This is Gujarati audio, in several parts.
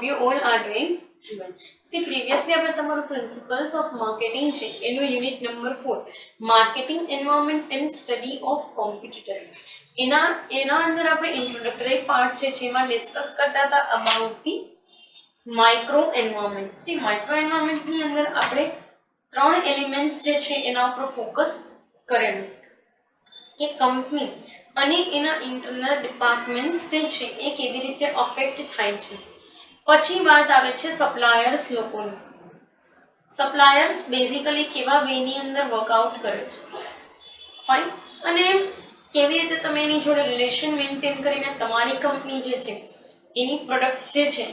hope you all are doing well. See, previously આપણે તમારું પ્રિન્સિપલ્સ ઓફ માર્કેટિંગ છે એનું unit number 4 marketing environment and study of competitors એના અંદર આપણે ઇન્ટ્રોડક્ટરી પાર્ટ છે જેમાં ડિસ્કસ કરતા હતા અબાઉટ ધી માઇક્રો એન્વાયરમેન્ટ. સી માઇક્રો એન્વાયરમેન્ટની અંદર આપણે 3 એલિમેન્ટ્સ જે છે એના ઉપર ફોકસ કરેલું કે કંપની અને એના ઇન્ટરનલ ડિપાર્ટમેન્ટ્સ જે છે એ કેવી રીતે અફેક્ટ થાય છે. પછી વાત આવે છે સપ્લાયર્સ લોકોની. સપ્લાયર્સ બેઝિકલી કેવા વેની અંદર વર્કઆઉટ કરે છે, ફાઇન, અને કેવી રીતે તમે એની જોડે રિલેશન મેન્ટેન કરીને તમારી કંપની જે છે એની પ્રોડક્ટ્સ જે છે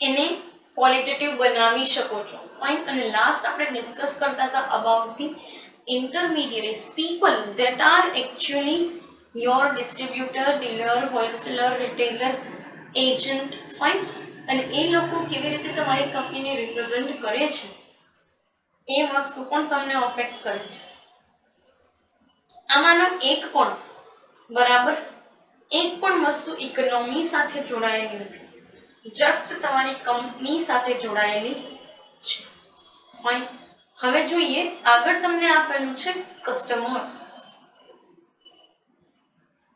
એને ક્વોલિટેટિવ બનાવી શકો છો, ફાઇન. અને લાસ્ટ આપણે ડિસ્કસ કરતા હતા about the intermediaries, people that are actually your distributor, dealer, wholesaler, retailer, agent, fine. અને એ લોકો કેવી રીતે તમારી કંપનીને રિપ્રેઝન્ટ કરે છે એ વસ્તુ પણ તમને અફેક્ટ કરે છે. આમાંનો એક પણ બરાબર એક પણ વસ્તુ ઇકોનોમી સાથે જોડાયેલી નથી, જસ્ટ તમારી કંપની સાથે જોડાયેલી છે, ફાઇન. હવે જોઈએ આગળ તમને આપેલું છે કસ્ટમર્સ.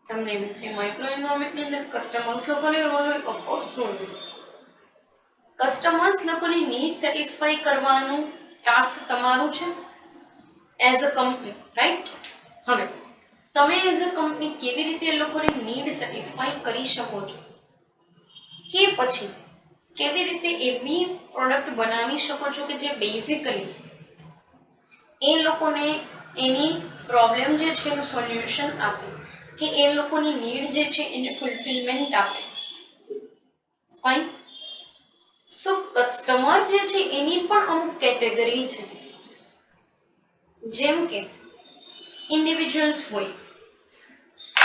તમને એમ થાય માઇક્રો એન્વાયરમેન્ટની અંદર કસ્ટમર્સ લોકોની રોલ હોય, ઓફકોર્સ રોલ હોય. કસ્ટમર્સ લોકોની નીડ સેટિસ્ફાઈ કરવાનું ટાસ્ક તમારું છે એઝ અ કંપની, રાઈટ. હવે તમે એઝ અ કંપની કેવી રીતે એ લોકોની નીડ સેટિસ્ફાઈ કરી શકો છો કે પછી કેવી રીતે એવી પ્રોડક્ટ બનાવી શકો છો કે જે બેઝિકલી એ લોકોને એની પ્રોબ્લેમ જે છે એનું સોલ્યુશન આપે, કે એ લોકોની નીડ જે છે એને ફૂલફિલમેન્ટ આપે, ફાઇન. સો કસ્ટમર જે છે એની પણ અમુક કેટેગરી છે, જેમ કે ઇન્ડિવિજ્યુઅલ્સ હોય.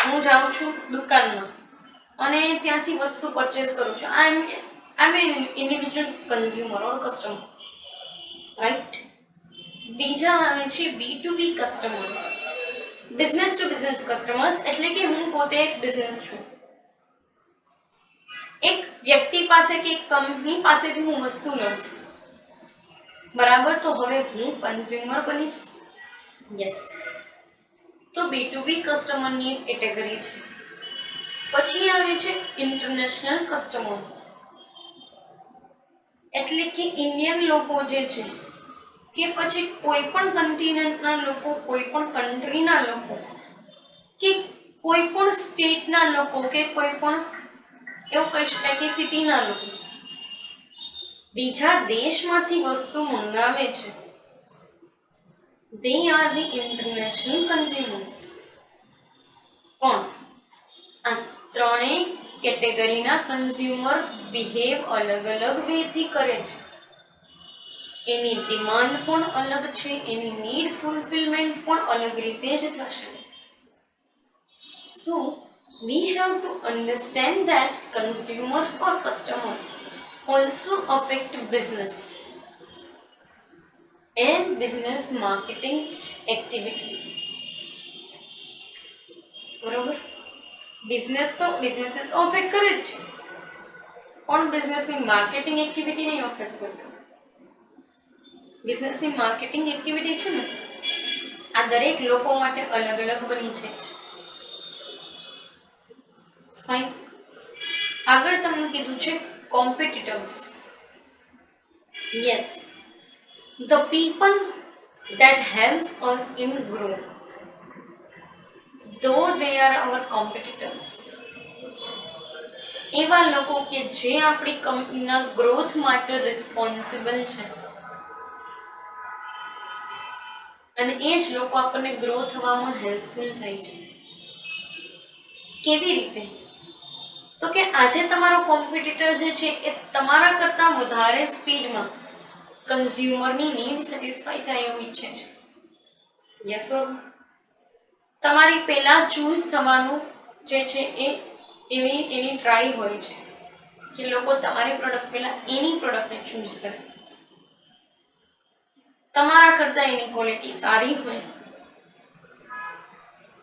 હું જાઉં છું દુકાનમાં અને ત્યાંથી વસ્તુ પરચેસ કરું છું. I am individual consumer or customer, right. બીજા આવે છે B2B customers, business to business customers, એટલે કે હું પોતે એક બિઝનેસ છું, એક વ્યક્તિ પાસે કે એક કંપની પાસેથી હું વસ્તુ લઉં છું, બરાબર. તો હવે હું કન્ઝ્યુમર બનીશ, યસ. તો B2B કસ્ટમરની એક કેટેગરી છે. પછી આવે છે ઇન્ટરનેશનલ કસ્ટમર્સ, એટલે કે ઇન્ડિયન લોકો જે છે કે પછી કોઈ પણ કન્ટિનેન્ટના લોકો, કોઈ પણ કન્ટ્રીના લોકો, કે કોઈ પણ સ્ટેટના લોકો, કે કોઈ પણ એવું કહી શકાય કે સિટીના લોકો બીજા દેશમાંથી વસ્તુ મંગાવે છે. they are the international consumers. પણ આ ત્રણેય કેટેગરીના કન્ઝ્યુમર બિહેવ અલગ અલગ વેથી કરે છે. એની ડિમાન્ડ પણ અલગ છે, એની નીડ ફૂલફિલમેન્ટ પણ અલગ રીતે જ થશે. સો we have to understand that consumers or customers also affect business and business marketing activities. બરોબર. બિઝનેસ તો અફેક્ટ કરે જ છે, પણ બિઝનેસની માર્કેટિંગ એક્ટિવિટી નહીં અફેક્ટ કરતી. બિઝનેસની માર્કેટિંગ એક્ટિવિટી છે ને આ દરેક લોકો માટે અલગ અલગ બની છે, ફાઇન. આગળ તમને કીધું છે competitors. Yes, the people that helps us in grow, though they are our competitors. એવા લોકો કે જે આપણી કંપનીના ગ્રોથ માટે રિસ્પોન્સિબલ છે, અને એ જ લોકો આપણને ગ્રો થવામાં હેલ્પફુલ થાય છે. કેવી રીતે? તો કે આજે તમારો કોમ્પિટિટર જે છે એ તમારા કરતાં વધારે સ્પીડમાં કન્ઝ્યુમરની નીડ સેટિસ્ફાઈ થાય એવું ઈચ્છે છે, યસ ઓર? તમારી પહેલાં ચૂઝ થવાનું જે છે એ એની ટ્રાય હોય છે કે લોકો તમારી પ્રોડક્ટ પહેલાં એની પ્રોડક્ટને ચૂઝ કરે. તમારા કરતાં એની ક્વોલિટી સારી હોય,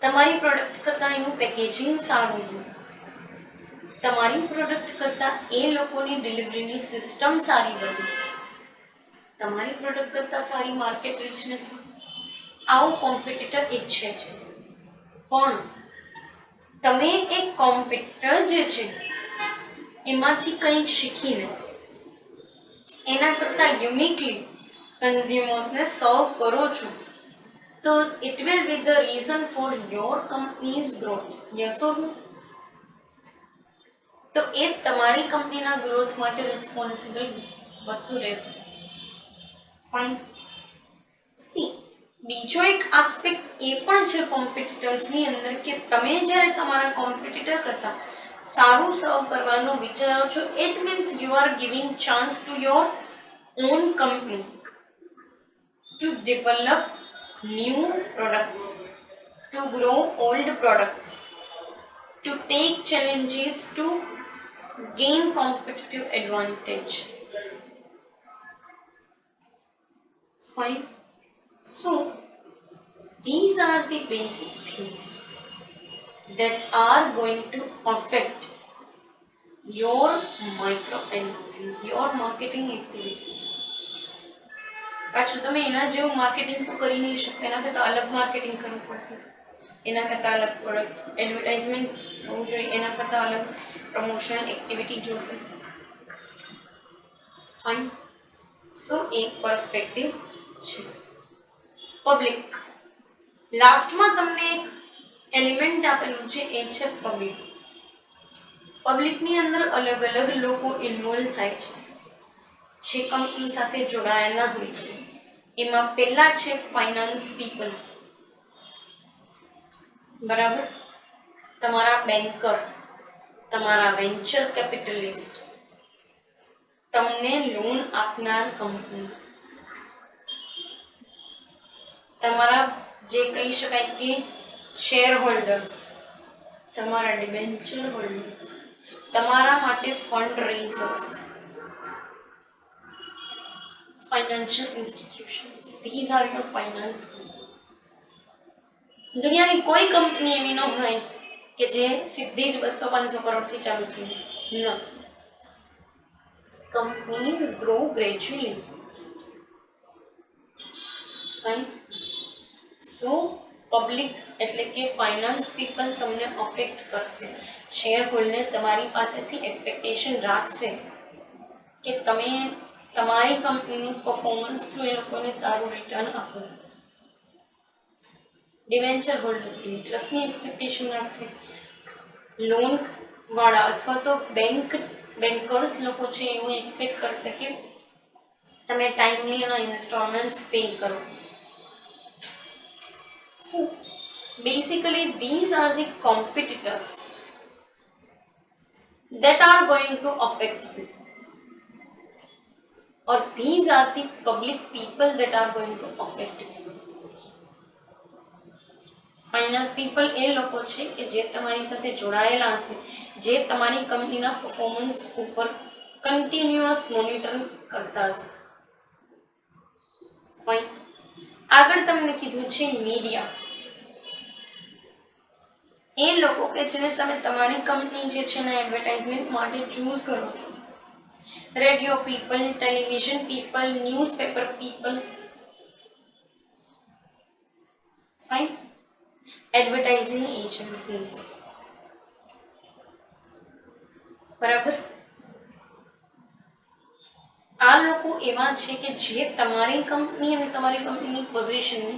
તમારી પ્રોડક્ટ કરતાં એનું પેકેજિંગ સારું હોય, તમારી પ્રોડક્ટ કરતાં એ લોકોની ડિલિવરીની સિસ્ટમ સારી બની, તમારી પ્રોડક્ટ કરતાં સારી માર્કેટ રીચનેસ આવું કોમ્પિટિટર ઈચ્છે છે. પણ તમે એક કોમ્પિટિટર જે છે એમાંથી કંઈક શીખીને એના કરતાં યુનિકલી કન્ઝ્યુમર્સને સર્વ કરો છો, તો it will be the reason for your company's growth. Yes or no? તો એ તમારી કંપનીના ગ્રોથ માટે રિસ્પોન્સિબલ વસ્તુ રહેશે. ફાઇન. સી, બીજો એક આસ્પેક્ટ એ પણ છે કોમ્પિટિટર્સની અંદર કે તમે જ્યારે તમારા કોમ્પિટિટર કરતાં સારું સર્વ કરવાનો વિચારો છો, it means you are giving chance to your own company to develop new products, two grow old products, to take challenges to gain competitive advantage. Fine. So, these are the basic things that are going to affect your micro and your marketing activities. પાછું તમે એના જેવું માર્કેટિંગ તો કરી નહીં શકો, એના કરતાં અલગ માર્કેટિંગ કરવું પડશે, એના કરતાં અલગ પ્રોડક્ટ એડવર્ટાઇઝમેન્ટ થવું જોઈએ, એના કરતાં અલગ પ્રમોશનલ એક્ટિવિટી જોશે. ફાઇન. સો એક પર્સપેક્ટિવ છે. પબ્લિક. લાસ્ટમાં તમને એક એલિમેન્ટ આપેલું છે, એ છે પબ્લિક. પબ્લિકની અંદર અલગ અલગ લોકો ઇન્વોલ્વ થાય છે, જે કંપની સાથે જોડાયેલા હોય છે. એમાં પહેલા છે ફાઇનાન્સ પીપલ. બરાબર? તમારા બેન્કર, તમારા વેન્ચર કેપિટલિસ્ટ, તમને લોન આપનાર કંપની, તમારા જે કહી શકાય કે શેર હોલ્ડર્સ, તમારા ડિબેન્ચર હોલ્ડર્સ, તમારા માટે fund raisers, financial institutions. These are your finance. દુનિયાની કોઈ કંપની એવી ન હોય કે જે સીધી જ 200-500 કરોડથી ચાલુ થઈ. ન. Companies grow gradually. ફાઇન. સો પબ્લિક એટલે કે ફાઇનાન્સ પીપલ તમને અફેક્ટ કરશે. શેર હોલ્ડર તમારી પાસેથી એક્સપેક્ટેશન રાખશે કે તમે તમારી કંપનીનું પરફોર્મન્સ થ્રુ એ લોકોને સારું રિટર્ન આપો. ડિવેન્ચર હોલ્ડર્સ ઇન્ટરેસ્ટની એક્સપેક્ટેશન રાખશે. લોન વાળા અથવા તો બેન્કર્સ લોકો છે એવું એક્સપેક્ટ કરશે કે તમે ટાઈમલી એના ઇન્સ્ટોલમેન્ટ્સ પે કરો. સો basically these are the competitors that are going to affect you, or these are the public people that are going to affect you. Finance people એ લોકો છે કે જે તમારી સાથે જોડાયેલા હશે, જે તમારી કંપનીના પરફોર્મન્સ ઉપર કન્ટિન્યુઅસ મોનિટર કરતા હશે. ફાઇન. આગળ તમને કીધું છે મીડિયા. એ લોકો કે જેને તમે તમારી કંપની જે છે ને એડવર્ટાઇઝમેન્ટ માટે ચૂઝ કરો છો. Radio people, television people, newspaper people. Fine. Advertising agencies. બરાબર? આ લોકો એવા છે કે જે તમારી કંપની અને તમારી કંપનીની પોઝિશનને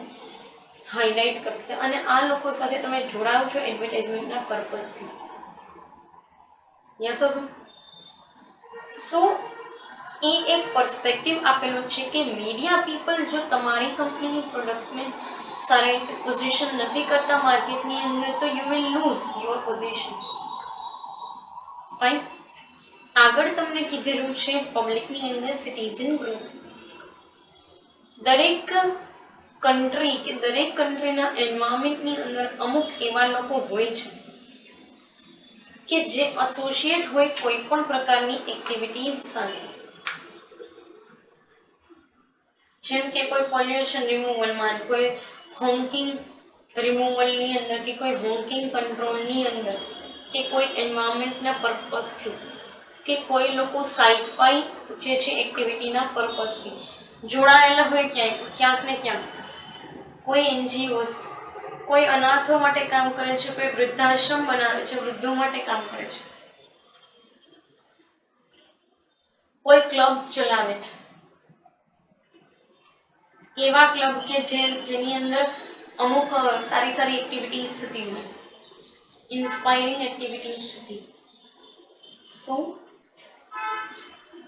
હાઇલાઇટ કરશે, અને આ લોકો સાથે તમે જોડાઓ છો એડવર્ટાઇઝમેન્ટના પર્પઝથી. યસ ઓર નો? સો એ એક પર્સપેક્ટિવ આપેલો છે કે મીડિયા પીપલ જો તમારી કંપનીની પ્રોડક્ટને સારી રીતે પોઝિશન નથી કરતા માર્કેટની અંદર, તો you will lose your position. Fine. આગળ તમને કીધેલું છે પબ્લિકની અંદર સિટીઝન ગ્રુપ્સ. દરેક કન્ટ્રી કે દરેક કન્ટ્રીના એન્વાયરમેન્ટની અંદર અમુક એવા લોકો હોય છે કે જે એસોસિએટ હોય કોઈ પણ પ્રકારની એક્ટિવિટીઝ સાથે. જેમ કે કોઈ પોલ્યુશન રિમૂવલમાં, કોઈ હોંકિંગ રિમૂવલની અંદર, કે કોઈ હોંકિંગ કંટ્રોલની અંદર કે કોઈ એન્વાયરમેન્ટના પર્પઝથી કે કોઈ લોકો સાઈફાઈ જે છે એક્ટિવિટીના પર્પઝથી જોડાયેલા હોય ક્યાંક ને ક્યાંક. કોઈ એનજીઓસ કોઈ અનાથો માટે કામ કરે છે, કોઈ વૃદ્ધાશ્રમ બનાવે છે, વૃદ્ધો માટે કામ કરે છે, કોઈ ક્લબ્સ ચલાવે છે, એવા ક્લબ કે જેની અંદર અમુક સારી સારી એક્ટિવિટીઝ થતી હોય, ઇન્સ્પાયરિંગ એક્ટિવિટીઝ થતી, સો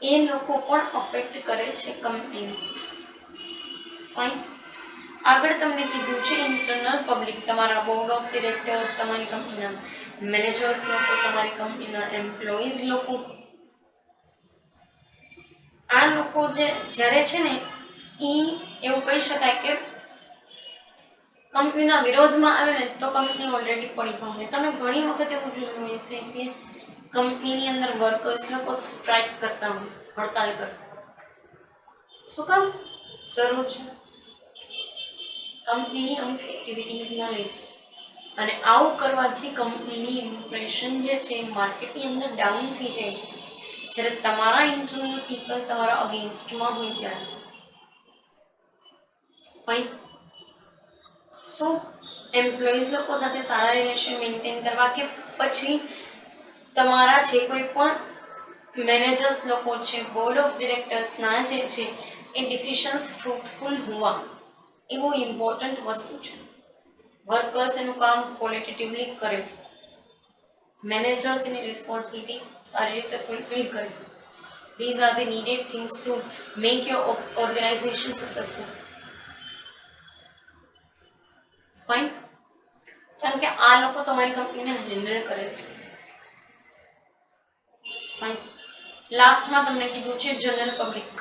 એ લોકો પણ અફેક્ટ કરે છે કંપનીને. ફાઇન. આગળ તમને કીધું છે ઇન્ટરનલ પબ્લિક, તમારા બોર્ડ ઓફ ડિરેક્ટર્સ, તમારી કંપનીના મેનેજર્સ લોકો, તમારી કંપનીના એમ્પ્લોઈઝ લોકો. આ લોકો જ્યારે છે ને એવું કહી શકાય કે કંપનીના વિરોધમાં આવે ને તો કંપની ઓલરેડી પડી ભાંગે. તમે ઘણી વખત એવું જોયું હશે કે કંપનીની અંદર વર્કર્સ લોકો સ્ટ્રાઇક કરતા હોય, હડતાલ કરતા. શું કામ? જરૂર છે કંપનીની અમુક એક્ટિવિટીઝના લીધે. અને આવું કરવાથી કંપનીની ઇમ્પ્રેશન જે છે માર્કેટની અંદર ડાઉન થઈ જાય છે, જ્યારે તમારા ઇન્ટરનલ પીપલ તમારા અગેન્સ્ટમાં હોય ત્યારે. ફાઇન. સો એમ્પ્લોઈઝ લોકો સાથે સારા રિલેશન મેન્ટેન કરવા કે પછી તમારા જે કોઈ પણ મેનેજર્સ લોકો છે, બોર્ડ ઓફ ડિરેક્ટર્સના જે છે એ ડિસિશન્સ ફ્રૂટફુલ હોવા એ બહુ ઇમ્પોર્ટન્ટ વસ્તુ છે. વર્કર્સ એનું કામ ક્વોલિટેટિવલી કરે, મેનેજર્સ એની રિસ્પોન્સિબિલિટી સારી રીતે ફુલફિલ કરે. These are the needed things to make your organisation successful. Fine. કારણ કે આ લોકો તમારી કંપનીને હેન્ડલ કરે છે. ફાઇન. લાસ્ટમાં તમને કીધું છે જનરલ પબ્લિક.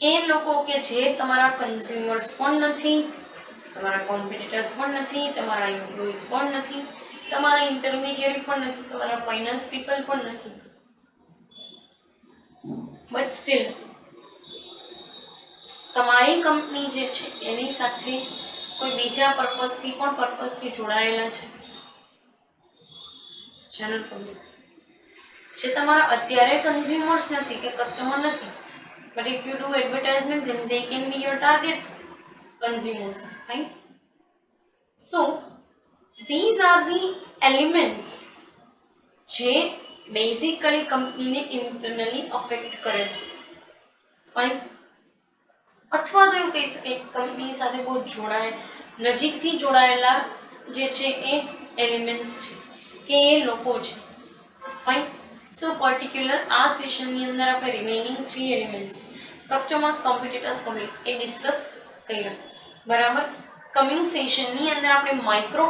એ લોકો કે જે તમારા કન્ઝ્યુમર્સ પણ નથી, તમારા કોમ્પિટિટર્સ પણ નથી, તમારા એમ્પ્લોઈઝ પણ નથી, તમારા ઇન્ટરમીડિયરી પણ નથી, તમારા ફાઇનાન્સ પીપલ પણ નથી, બટ સ્ટીલ તમારી કંપની જે છે એની સાથે કોઈ બીજા પર્પઝથી જોડાયેલા છે. જનરલ પબ્લિક જે તમારા અત્યારે કન્ઝ્યુમર્સ નથી કે કસ્ટમર નથી, but if you do advertisement then they can be your target consumers, right? So these are the elements જે બેઝિકલી કંપનીને ઇન્ટરનલી અફેક્ટ કરે છે. ફાઇન. અથવા તો એવું કહી શકાય કંપની સાથે બહુ નજીકથી જોડાયેલા જે છે એ એલિમેન્ટ્સ છે કે એ લોકો છે. ફાઇન. સો પર્ટિક્યુલર આ સેશનની અંદર આપણે રિમેઇનિંગ 3 એલિમેન્ટ્સ કસ્ટમર્સ, કોમ્પિટિટર્સ, પબ્લિક એ ડિસ્કસ કર્યા. બરાબર. કમિંગ સેશનની અંદર આપણે માઇક્રો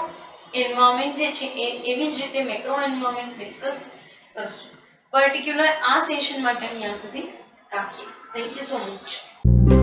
એન્વાયરમેન્ટ જે છે એવી જ રીતે મેક્રો એન્વાયરમેન્ટ ડિસ્કસ કરશું. પર્ટિક્યુલર આ સેશન માટે અહીંયા સુધી રાખીએ. Thank you so much.